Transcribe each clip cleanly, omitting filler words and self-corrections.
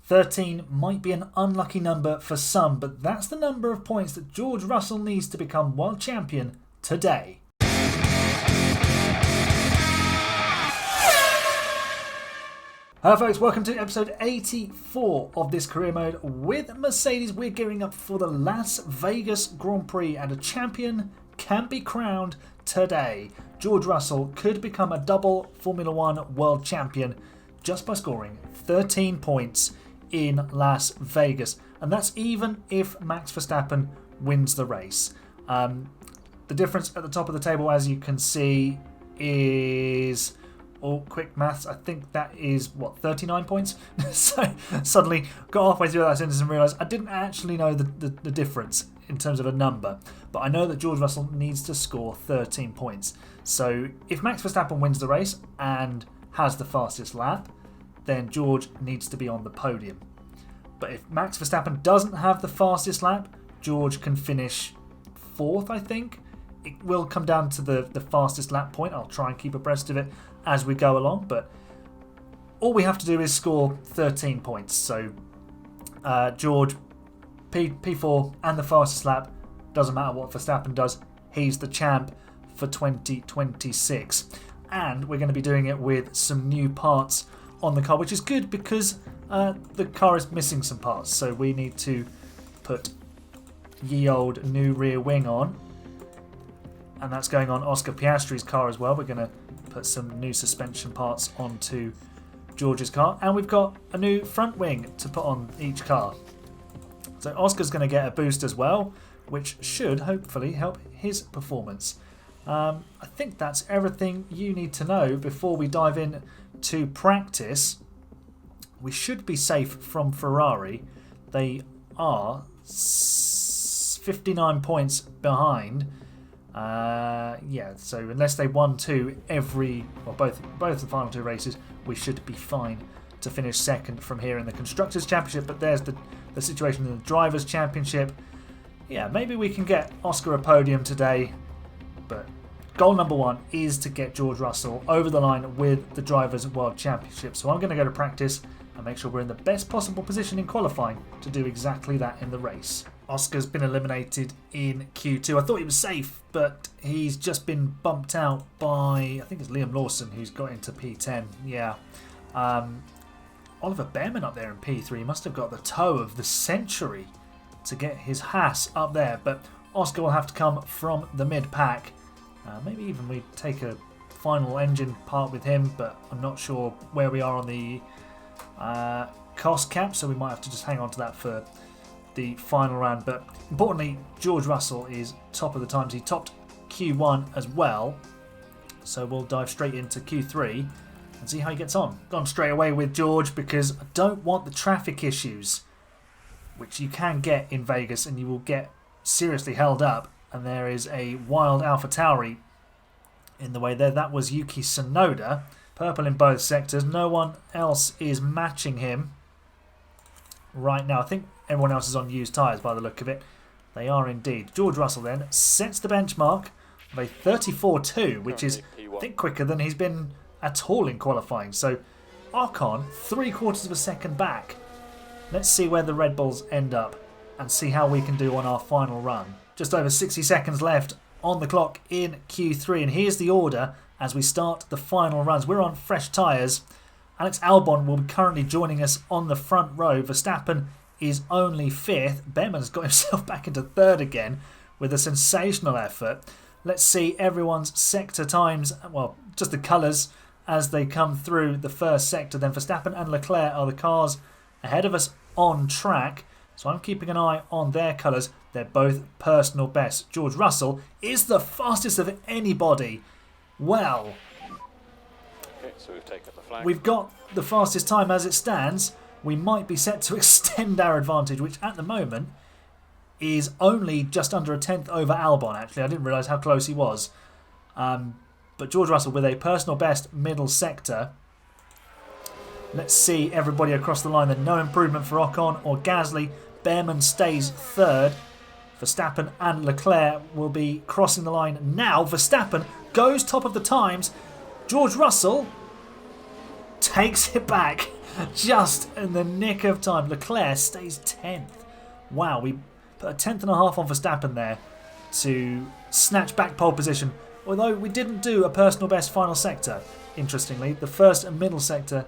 13 might be an unlucky number for some, but that's the number of points that George Russell needs to become world champion today. Hello folks, welcome to episode 84 of this career mode. With Mercedes, we're gearing up for the Las Vegas Grand Prix, and a champion can be crowned today. George Russell could become a double Formula One world champion just by scoring 13 points in Las Vegas, and that's even if Max Verstappen wins the race. The difference at the top of the table, as you can see, is... quick maths, I think that is, 39 points? So suddenly got halfway through that sentence and realised I didn't actually know the difference in terms of a number. But I know that George Russell needs to score 13 points. So if Max Verstappen wins the race and has the fastest lap, then George needs to be on the podium. But if Max Verstappen doesn't have the fastest lap, George can finish 4th, I think. It will come down to the fastest lap point. I'll try and keep abreast of it as we go along, but all we have to do is score 13 points. So George, P4 and the fastest lap, doesn't matter what Verstappen does, he's the champ for 2026. And we're going to be doing it with some new parts on the car, which is good because the car is missing some parts. So we need to put ye old new rear wing on, and that's going on Oscar Piastri's car as well. We're going to put some new suspension parts onto George's car, and we've got a new front wing to put on each car. So Oscar's going to get a boost as well, which should hopefully help his performance. I think that's everything you need to know before we dive in to practice. We should be safe from Ferrari. They are 59 points behind. So unless they won both the final two races, we should be fine to finish second from here in the Constructors' Championship. But there's the situation in the Drivers' Championship. Yeah, maybe we can get Oscar a podium today, but goal number one is to get George Russell over the line with the Drivers' World Championship. So I'm going to go to practice and make sure we're in the best possible position in qualifying to do exactly that in the race. Oscar's been eliminated in Q2. I thought he was safe, but he's just been bumped out by, I think it's Liam Lawson, who's got into P10. Yeah. Oliver Behrman up there in P3 must have got the toe of the century to get his Haas up there, but Oscar will have to come from the mid-pack. Maybe even we take a final engine part with him, but I'm not sure where we are on the cost cap, so we might have to just hang on to that for the final round. But importantly, George Russell is top of the times. He topped Q1 as well, so we'll dive straight into Q3 and see how he gets on. Gone straight away with George because I don't want the traffic issues, which you can get in Vegas, and you will get seriously held up. And there is a wild AlphaTauri in the way there. That was Yuki Tsunoda. Purple in both sectors. No one else is matching him right now. I think everyone else is on used tyres by the look of it. They are indeed. George Russell then sets the benchmark of a 34.2, which is, I think, quicker than he's been at all in qualifying. So Ocon, 3/4 of a second back. Let's see where the Red Bulls end up and see how we can do on our final run. Just over 60 seconds left on the clock in Q3, and here's the order as we start the final runs. We're on fresh tyres. Alex Albon will be currently joining us on the front row. Verstappen is only 5th. Behrman's got himself back into 3rd again with a sensational effort. Let's see everyone's sector times, well, just the colours as they come through the first sector. Then Verstappen and Leclerc are the cars ahead of us on track, so I'm keeping an eye on their colours. They're both personal bests. George Russell is the fastest of anybody. Well, okay, so we've taken the flag. We've got the fastest time as it stands. We might be set to extend our advantage, which at the moment is only just under a 10th over Albon, actually. I didn't realise how close he was. But George Russell with a personal best middle sector. Let's see everybody across the line. Then no improvement for Ocon or Gasly. Behrman stays 3rd. Verstappen and Leclerc will be crossing the line now. Verstappen goes top of the times. George Russell takes it back just in the nick of time. Leclerc stays 10th. Wow, we put a 10th and a half on Verstappen there to snatch back pole position. Although we didn't do a personal best final sector, interestingly. The first and middle sector,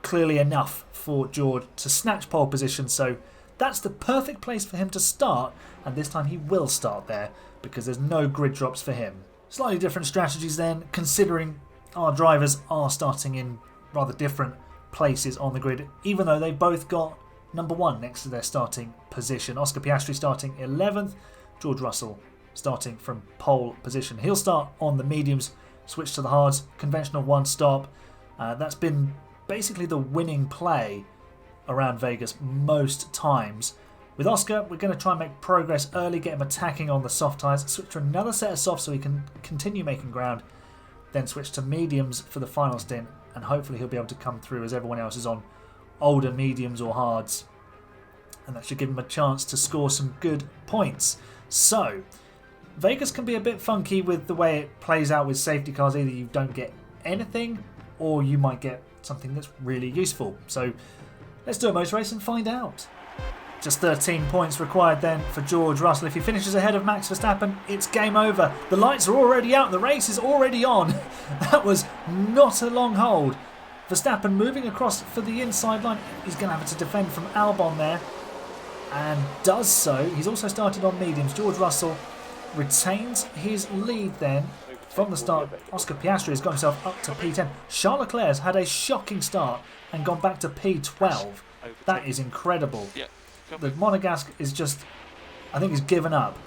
clearly enough for George to snatch pole position. So that's the perfect place for him to start. And this time he will start there because there's no grid drops for him. Slightly different strategies then, considering our drivers are starting in rather different places on the grid, even though they've both got number 1 next to their starting position. Oscar Piastri starting 11th, George Russell starting from pole position. He'll start on the mediums, switch to the hards, conventional 1 stop. That's been basically the winning play around Vegas most times. With Oscar, we're going to try and make progress early, get him attacking on the soft tyres, switch to another set of softs so he can continue making ground, then switch to mediums for the final stint, and hopefully he'll be able to come through as everyone else is on older mediums or hards. And that should give him a chance to score some good points. So, Vegas can be a bit funky with the way it plays out with safety cars. Either you don't get anything, or you might get something that's really useful. So, let's do a motor race and find out. Just 13 points required then for George Russell. If he finishes ahead of Max Verstappen, it's game over. The lights are already out. The race is already on. That was not a long hold. Verstappen moving across for the inside line. He's going to have to defend from Albon there. And does so. He's also started on mediums. George Russell retains his lead then from the start. Oscar Piastri has got himself up to P10. Charles Leclerc has had a shocking start and gone back to P12. That is incredible. The Monegasque is just, I think he's given up.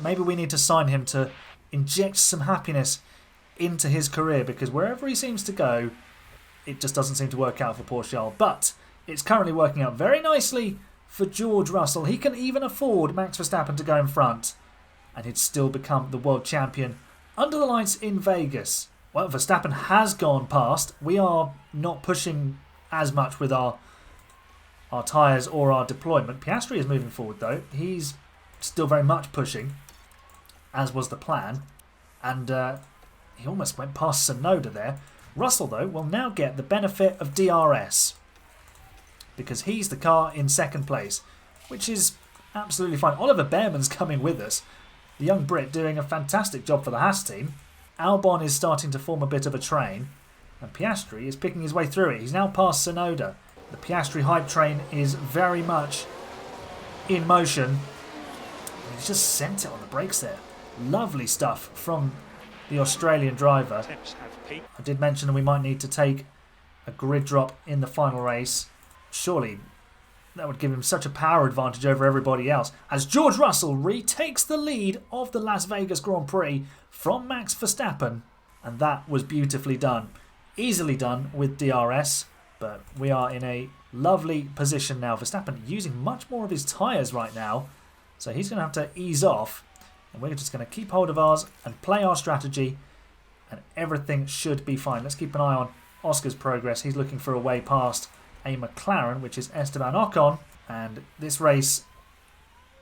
Maybe we need to sign him to inject some happiness into his career, because wherever he seems to go, it just doesn't seem to work out for poor Charles. But it's currently working out very nicely for George Russell. He can even afford Max Verstappen to go in front, and he'd still become the world champion under the lights in Vegas. Well, Verstappen has gone past. We are not pushing as much with our tyres or our deployment. Piastri is moving forward though. He's still very much pushing, as was the plan. And he almost went past Tsunoda there. Russell though will now get the benefit of DRS, because he's the car in second place, which is absolutely fine. Oliver Behrman's coming with us. The young Brit doing a fantastic job for the Haas team. Albon is starting to form a bit of a train, and Piastri is picking his way through it. He's now past Tsunoda. The Piastri hype train is very much in motion. He's just sent it on the brakes there. Lovely stuff from the Australian driver. I did mention that we might need to take a grid drop in the final race. Surely that would give him such a power advantage over everybody else, as George Russell retakes the lead of the Las Vegas Grand Prix from Max Verstappen. And that was beautifully done. Easily done with DRS. But we are in a lovely position now. Verstappen using much more of his tyres right now. So he's going to have to ease off. And we're just going to keep hold of ours and play our strategy. And everything should be fine. Let's keep an eye on Oscar's progress. He's looking for a way past a McLaren, which is Esteban Ocon. And this race,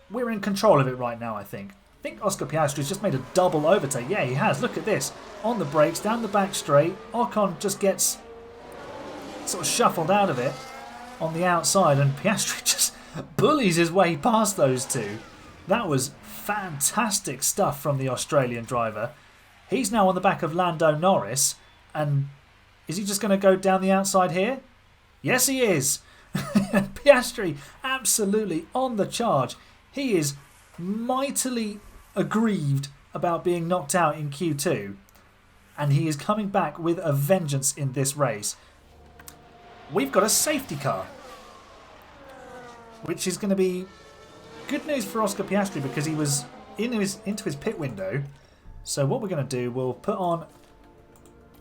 we're in control of it right now, I think. I think Oscar Piastri's just made a double overtake. Yeah, he has. Look at this. On the brakes, down the back straight. Ocon just gets sort of shuffled out of it on the outside, and Piastri just bullies his way past those two. That was fantastic stuff from the Australian driver. He's now on the back of Lando Norris, and is he just going to go down the outside here? Yes, he is. Piastri absolutely on the charge. He is mightily aggrieved about being knocked out in Q2, and he is coming back with a vengeance in this race. We've got a safety car, which is going to be good news for Oscar Piastri, because he was into his pit window. So what we're going to do, we'll put on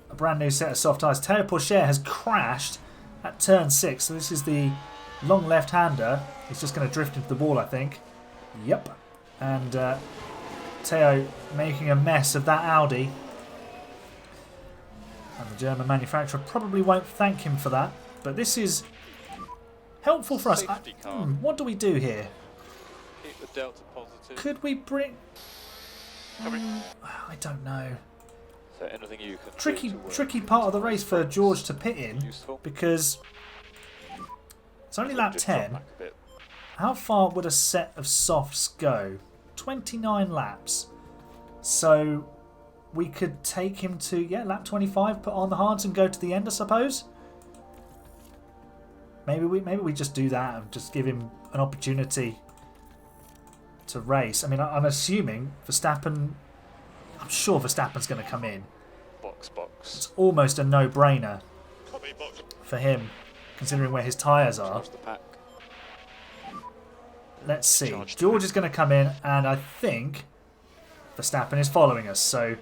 a brand new set of soft tyres. Teo Pourchaire has crashed at turn 6. So this is the long left-hander. He's just going to drift into the wall, I think. Yep. And Teo making a mess of that Audi. And the German manufacturer probably won't thank him for that. But this is helpful for us. What do we do here? Keep the delta positive. Could we bring... I don't know. So anything you can tricky part of the race for George to pit in, useful. because it's only lap Just drop 10. back a bit. How far would a set of softs go? 29 laps. So we could take him to, lap 25, put on the hards and go to the end, I suppose. Maybe we just do that and just give him an opportunity to race. I mean, I'm assuming Verstappen, I'm sure Verstappen's going to come in. Box. It's almost a no-brainer for him, considering where his tyres are. Charge the pack. Let's see. Charge the George pack. is going to come in, and I think Verstappen is following us, so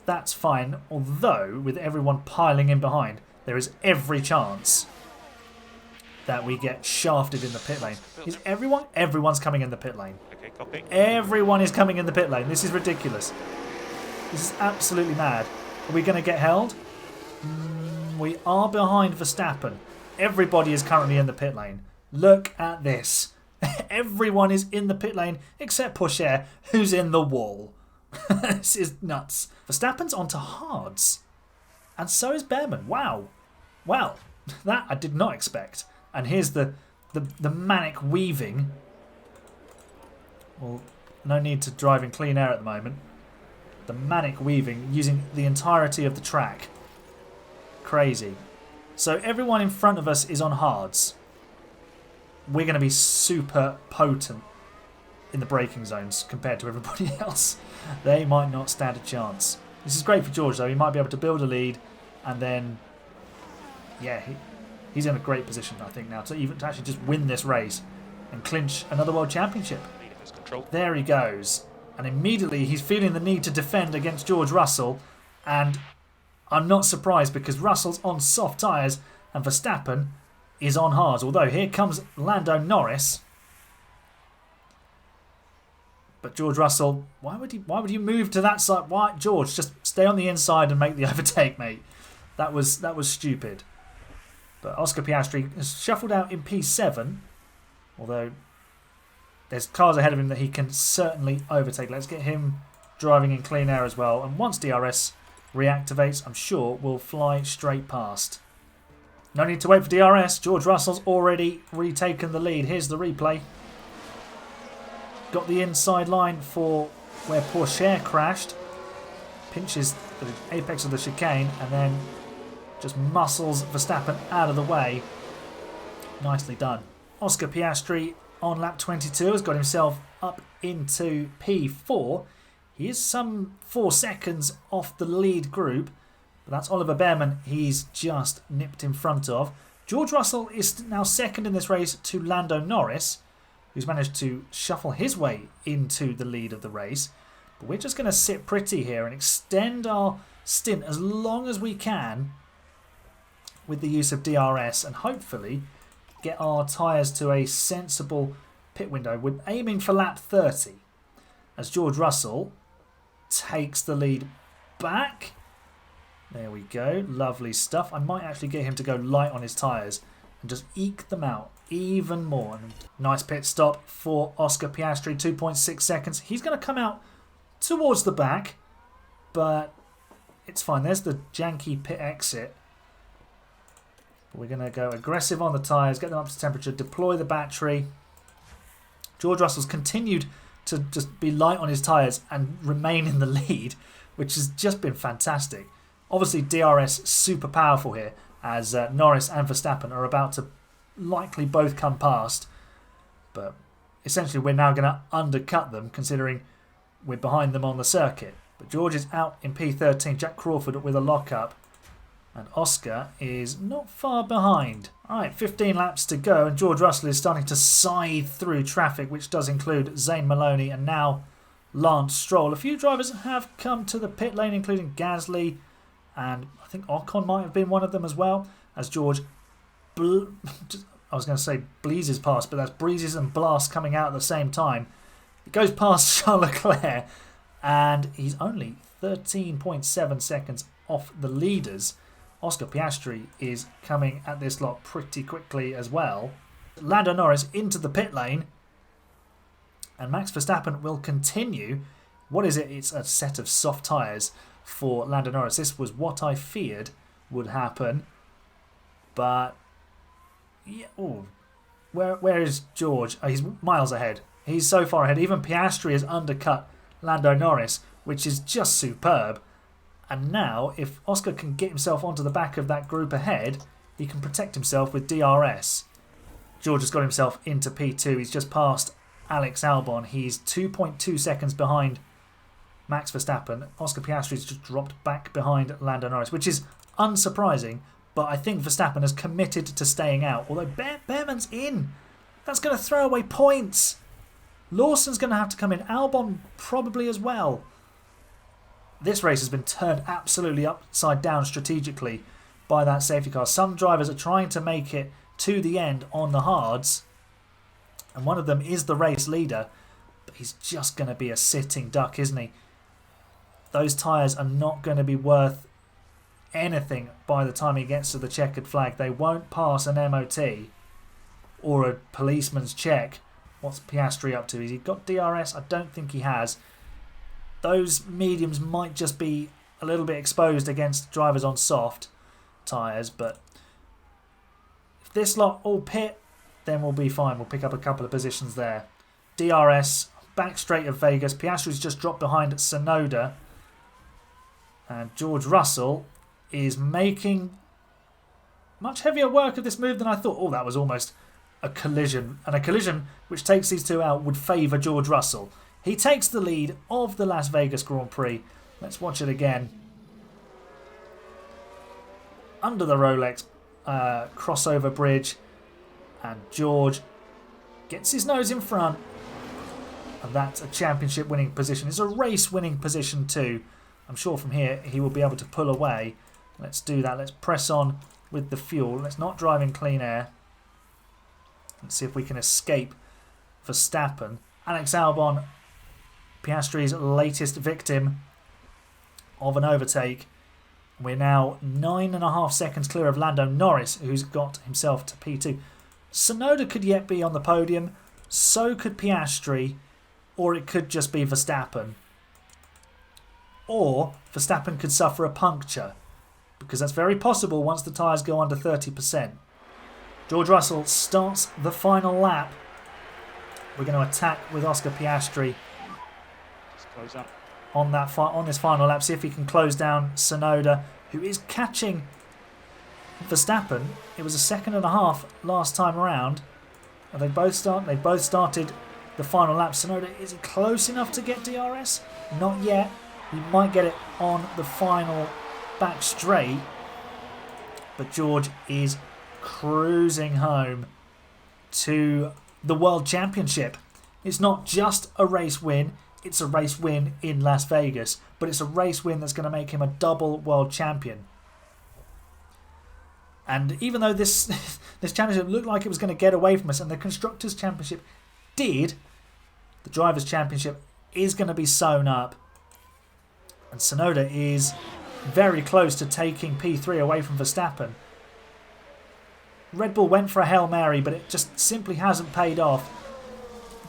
that's fine. Although, with everyone piling in behind, there is every chance that we get shafted in the pit lane. Is everyone? Everyone's coming in the pit lane. Okay, copy. Everyone is coming in the pit lane. This is ridiculous. This is absolutely mad. Are we going to get held? We are behind Verstappen. Everybody is currently in the pit lane. Look at this. Everyone is in the pit lane except Pourchaire, who's in the wall. This is nuts. Verstappen's onto hards. And so is Behrman. Wow. Well, that I did not expect. And here's the manic weaving. Well, no need to drive in clean air at the moment. The manic weaving using the entirety of the track. Crazy. So everyone in front of us is on hards. We're going to be super potent in the braking zones compared to everybody else. They might not stand a chance. This is great for George though. He might be able to build a lead and then, he's in a great position I think now to actually just win this race and clinch another world championship. There he goes. And immediately he's feeling the need to defend against George Russell, and I'm not surprised because Russell's on soft tyres and Verstappen is on hards. Although here comes Lando Norris. But George Russell, why would you move to that side? Why, George, just stay on the inside and make the overtake, mate. That was stupid. But Oscar Piastri has shuffled out in P7, although there's cars ahead of him that he can certainly overtake. Let's get him driving in clean air as well. And once DRS reactivates, I'm sure we'll fly straight past. No need to wait for DRS. George Russell's already retaken the lead. Here's the replay. Got the inside line for where Pourchaire crashed. Pinches the apex of the chicane and then just muscles Verstappen out of the way. Nicely done. Oscar Piastri on lap 22 has got himself up into P4. He is some 4 seconds off the lead group, but that's Oliver Behrman he's just nipped in front of. George Russell is now second in this race to Lando Norris, who's managed to shuffle his way into the lead of the race. But we're just going to sit pretty here and extend our stint as long as we can with the use of DRS and hopefully get our tyres to a sensible pit window. We're aiming for lap 30 as George Russell takes the lead back. There we go. Lovely stuff. I might actually get him to go light on his tyres and just eke them out even more. Nice pit stop for Oscar Piastri, 2.6 seconds. He's going to come out towards the back, but it's fine. There's the janky pit exit. We're going to go aggressive on the tyres, get them up to temperature, deploy the battery. George Russell's continued to just be light on his tyres and remain in the lead, which has just been fantastic. Obviously, DRS super powerful here, as Norris and Verstappen are about to likely both come past. But essentially, we're now going to undercut them, considering we're behind them on the circuit. But George is out in P13, Jack Crawford with a lock-up. And Oscar is not far behind. Alright, 15 laps to go, and George Russell is starting to scythe through traffic, which does include Zane Maloney and now Lance Stroll. A few drivers have come to the pit lane, including Gasly, and I think Ocon might have been one of them as well, as George, I was going to say bleezes past, but that's breezes and blasts coming out at the same time. It goes past Charles Leclerc, and he's only 13.7 seconds off the leaders. Oscar Piastri is coming at this lot pretty quickly as well. Lando Norris into the pit lane. And Max Verstappen will continue. What is it? It's a set of soft tyres. for Lando Norris. This was what I feared would happen. But, yeah, where is George? Oh, he's miles ahead. He's so far ahead. Even Piastri has undercut Lando Norris, which is just superb. And now, if Oscar can get himself onto the back of that group ahead, he can protect himself with DRS. George has got himself into P2. He's just passed Alex Albon. He's 2.2 seconds behind Max Verstappen. Oscar Piastri's just dropped back behind Lando Norris, which is unsurprising, but I think Verstappen has committed to staying out. Although Behrman's in. That's going to throw away points. Lawson's going to have to come in. Albon probably as well. This race has been turned absolutely upside down strategically by that safety car. Some drivers are trying to make it to the end on the hards, and one of them is the race leader, but he's just going to be a sitting duck, isn't he? Those tyres are not going to be worth anything by the time he gets to the checkered flag. They won't pass an MOT or a policeman's check. What's Piastri up to? Has he got DRS? I don't think he has. Those mediums might just be a little bit exposed against drivers on soft tyres, but if this lot all pit, then we'll be fine. We'll pick up a couple of positions there. DRS, back straight of Vegas. Piastri's just dropped behind Tsunoda. And George Russell is making much heavier work of this move than I thought. Oh, that was almost a collision. And a collision which takes these two out would favour George Russell. He takes the lead of the Las Vegas Grand Prix. Let's watch it again. Under the Rolex crossover bridge. And George gets his nose in front. And that's a championship winning position. It's a race winning position too. I'm sure from here he will be able to pull away. Let's do that. Let's press on with the fuel. Let's not drive in clean air. Let's see if we can escape Verstappen. Alex Albon, Piastri's latest victim of an overtake. We're now 9.5 seconds clear of Lando Norris, who's got himself to P2. Tsunoda could yet be on the podium. So could Piastri. Or it could just be Verstappen. Or Verstappen could suffer a puncture, because that's very possible once the tyres go under 30%. George Russell starts the final lap. We're going to attack with Oscar Piastri Close up on this final lap. See if he can close down Tsunoda, who is catching Verstappen. It was 1.5 seconds last time around. And they both started the final lap. Tsunoda, is he close enough to get DRS? Not yet. He might get it on the final back straight. But George is cruising home to the World Championship. It's not just a race win. It's a race win in Las Vegas. But it's a race win that's going to make him a double World Champion. And even though this championship looked like it was going to get away from us, and the Constructors' Championship did, the Drivers' Championship is going to be sewn up. And Tsunoda is very close to taking P3 away from Verstappen. Red Bull went for a Hail Mary, but it just simply hasn't paid off.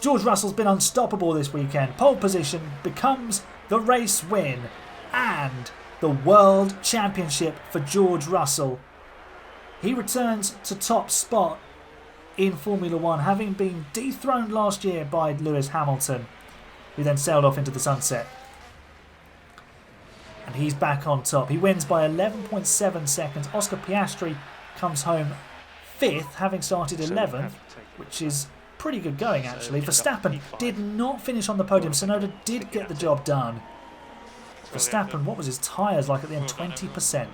George Russell's been unstoppable this weekend. Pole position becomes the race win and the World Championship for George Russell. He returns to top spot in Formula One, having been dethroned last year by Lewis Hamilton, who then sailed off into the sunset. And he's back on top. He wins by 11.7 seconds. Oscar Piastri comes home 5th, having started 11th, which is pretty good going actually. Verstappen did not finish on the podium. Tsunoda did get the job done. Verstappen, what was his tyres like at the end? 20%.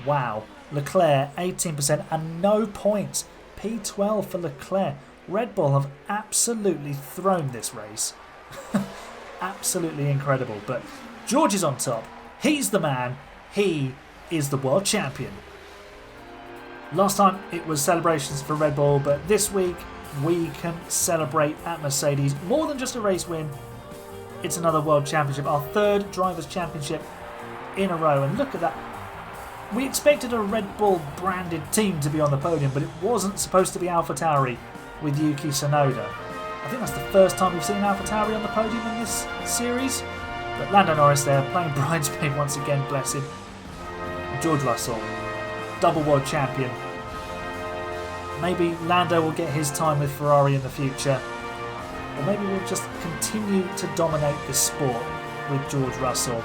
Wow. Leclerc, 18% and no points. P12 for Leclerc. Red Bull have absolutely thrown this race. Absolutely incredible. But George is on top. He's the man. He is the world champion. Last time it was celebrations for Red Bull, but this week we can celebrate at Mercedes. More than just a race win, it's another world championship. Our 3rd Drivers' Championship in a row. And look at that. We expected a Red Bull branded team to be on the podium, but it wasn't supposed to be AlphaTauri with Yuki Tsunoda. I think that's the first time we've seen AlphaTauri on the podium in this series. But Lando Norris there, playing bridesmaid once again, bless him. George Russell, double world champion. Maybe Lando will get his time with Ferrari in the future. Or maybe we'll just continue to dominate this sport with George Russell.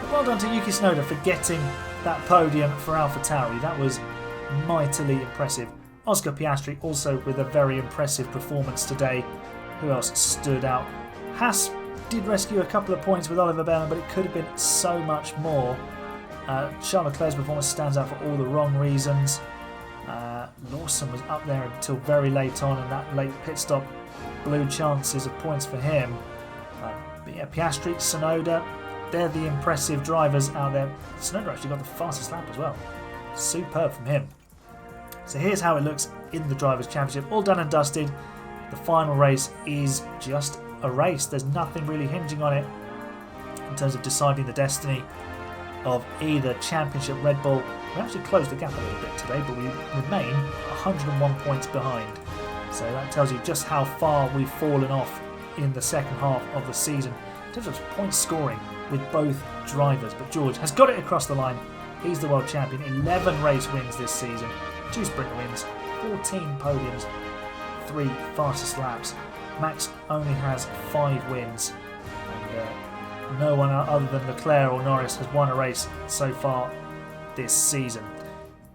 But well done to Yuki Tsunoda for getting that podium for AlphaTauri. That was mightily impressive. Oscar Piastri also with a very impressive performance today. Who else stood out? Haas did rescue a couple of points with Oliver Bellman, but it could have been so much more. Charles Leclerc's performance stands out for all the wrong reasons. Lawson was up there until very late on, and that late pit stop blew chances of points for him. But yeah, Piastri, Tsunoda, they're the impressive drivers out there. Tsunoda actually got the fastest lap as well. Superb from him. So here's how it looks in the Drivers' Championship. All done and dusted. The final race is just a race. There's nothing really hinging on it in terms of deciding the destiny of either championship. Red Bull, we actually closed the gap a little bit today, but we remain 101 points behind. So that tells you just how far we've fallen off in the second half of the season in terms of point scoring with both drivers. But George has got it across the line. He's the world champion. 11 race wins this season, 2 sprint wins, 14 podiums, 3 fastest laps. Max only has 5 wins, and no one other than Leclerc or Norris has won a race so far this season.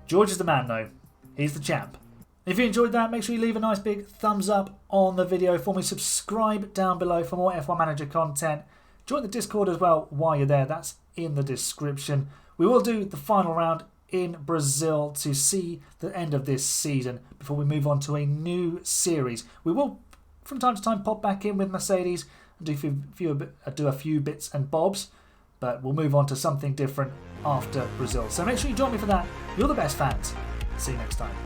George is the man though. He's the champ. If you enjoyed that, make sure you leave a nice big thumbs up on the video for me. Subscribe down below for more F1 Manager content. Join the Discord as well while you're there. That's in the description. We will do the final round in Brazil to see the end of this season before we move on to a new series. We will from time to time pop back in with Mercedes and do a few bits and bobs, but we'll move on to something different after Brazil. So make sure you join me for that. You're the best fans. See you next time.